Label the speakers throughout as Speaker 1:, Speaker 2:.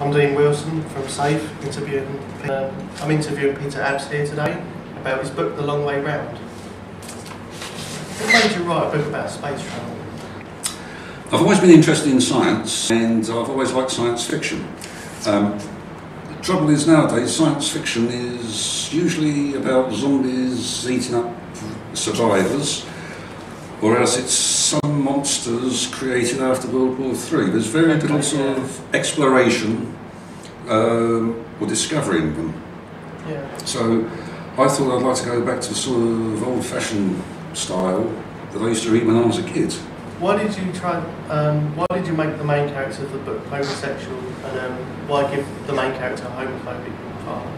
Speaker 1: I'm Dean Wilson from SAFE, I'm interviewing Peter Abs here today about his book, The Long Way Round. What made you write a book about space travel?
Speaker 2: I've always been interested in science, and I've always liked science fiction. The trouble is nowadays science fiction is usually about zombies eating up survivors, or else it's some monsters created after World War III. There's very little sort of exploration or discovery in them.
Speaker 1: Yeah.
Speaker 2: So I thought I'd like to go back to the sort of old-fashioned style that I used to read when I was a kid.
Speaker 1: Why did you make the main character of the book homosexual, and why give the main character a homophobic part?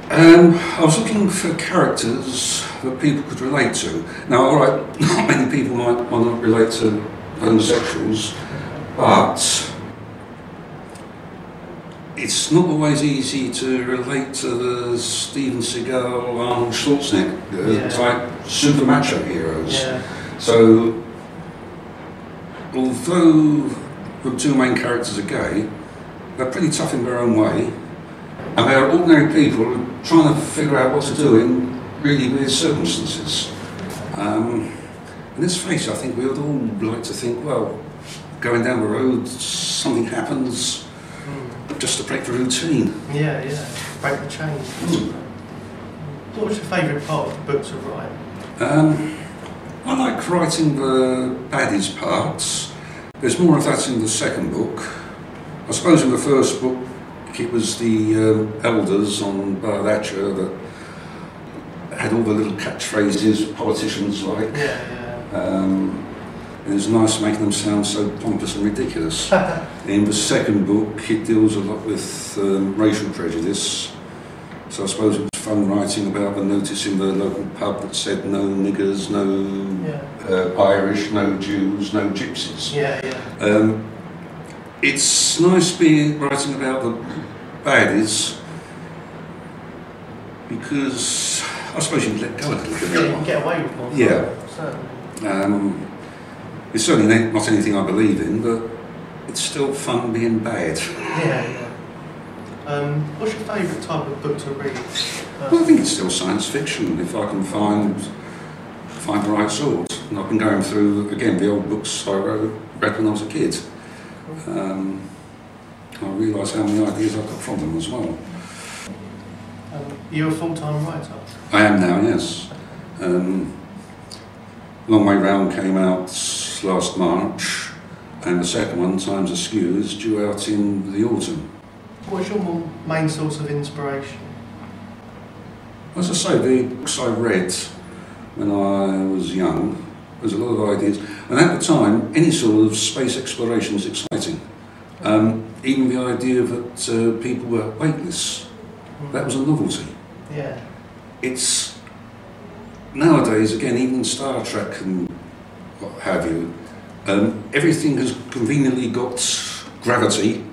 Speaker 2: I was looking for characters that people could relate to. Now, alright, not many people might not relate to homosexuals, but it's not always easy to relate to the Steven Seagal, Arnold Schwarzenegger type super macho heroes.
Speaker 1: Yeah.
Speaker 2: So, although the two main characters are gay, they're pretty tough in their own way. And they are ordinary people trying to figure out what to do in really weird circumstances. And let's face it, I think we would all like to think, well, going down the road, something happens just to break the routine.
Speaker 1: Yeah, break the chain. What was your favourite part of the book to write?
Speaker 2: I like writing the baddies parts. There's more of that in the second book. I suppose in the first book, it was the elders on Bardaccia that had all the little catchphrases politicians like. It was nice making them sound so pompous and ridiculous. In the second book, it deals a lot with racial prejudice. So I suppose it was fun writing about the notice in the local pub that said no niggers, no Irish, no Jews, no gypsies. It's nice writing about the baddies because I suppose you can let go a little bit more.
Speaker 1: You can get away with more.
Speaker 2: Certainly. It's certainly not anything I believe in, but it's still fun being bad.
Speaker 1: What's your favourite type of book to read?
Speaker 2: Well, I think it's still science fiction, if I can find the right sort. And I've been going through, again, the old books I read when I was a kid. I realise how many ideas I've got from them as well.
Speaker 1: You're a full-time writer?
Speaker 2: I am now, yes. Long Way Round came out last March, and the second one, Times Askew, is due out in the autumn.
Speaker 1: What's your main source of inspiration?
Speaker 2: As I say, the books I read when I was young, there's a lot of ideas, and at the time, any sort of space exploration was exciting. Even the idea that people were weightless, that was a novelty. It's nowadays, again, even Star Trek and what have you, everything has conveniently got gravity.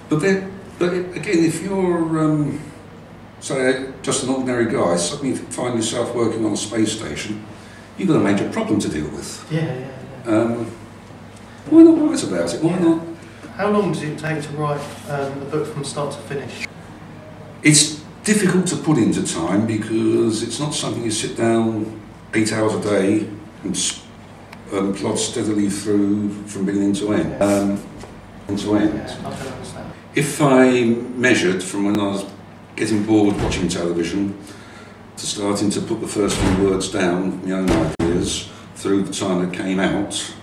Speaker 2: But again, if you're, say, just an ordinary guy, suddenly find yourself working on a space station, you've got a major problem to deal with. Why not write about it? Why not?
Speaker 1: How long does it take to write the book from start to finish?
Speaker 2: It's difficult to put into time because it's not something you sit down 8 hours a day and plod steadily through from beginning to end.
Speaker 1: I can understand.
Speaker 2: If I measured from when I was getting bored watching television to starting to put the first few words down, my own ideas, through the time it came out,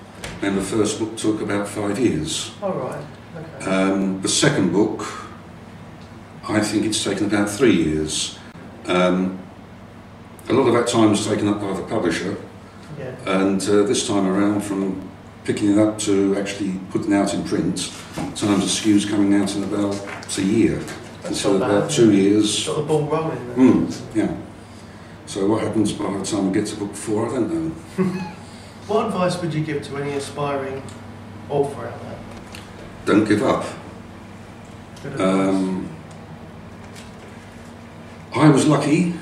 Speaker 2: then the first book took about 5 years. The second book, I think it's taken about 3 years. A lot of that time was taken up by the publisher, and this time around, from picking it up to actually putting it out in print, Times Askew's coming out in about a year. So about 2 years.
Speaker 1: Got the ball rolling then.
Speaker 2: So what happens by the time we get to book 4, I don't know.
Speaker 1: What advice would you give to any aspiring author out there?
Speaker 2: Don't give up. I was lucky.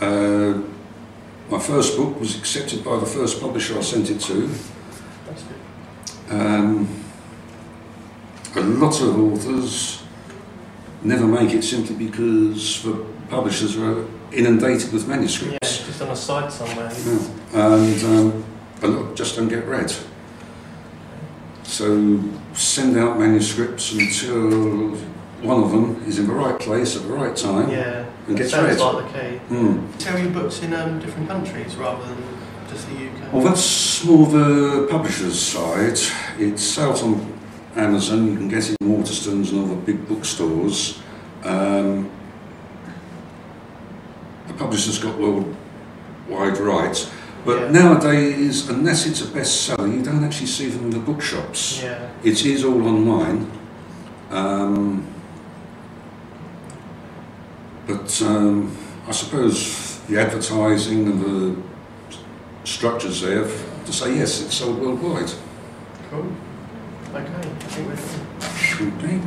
Speaker 2: My first book was accepted by the first publisher I sent it to.
Speaker 1: That's good.
Speaker 2: lots of authors never make it simply because the publishers are inundated with
Speaker 1: Yeah,
Speaker 2: manuscripts.
Speaker 1: just on a side somewhere.
Speaker 2: Yeah. And a lot just don't get read. So send out manuscripts until one of them is in the right place at the right time
Speaker 1: Yeah,
Speaker 2: and
Speaker 1: that
Speaker 2: gets
Speaker 1: sounds
Speaker 2: read.
Speaker 1: like the key.
Speaker 2: Mm.
Speaker 1: Sell your books in different countries rather than just the UK.
Speaker 2: Well, that's more the publisher's side. It's out on Amazon, you can get it in Waterstones and all the big bookstores. The publisher's got worldwide rights. But
Speaker 1: Yeah.
Speaker 2: nowadays, unless it's a bestseller, you don't actually see them in the bookshops.
Speaker 1: Yeah.
Speaker 2: It is all online. But I suppose the advertising and the structures there to say yes, it's sold worldwide.
Speaker 1: Cool. Okay, I think we're done.
Speaker 2: Okay.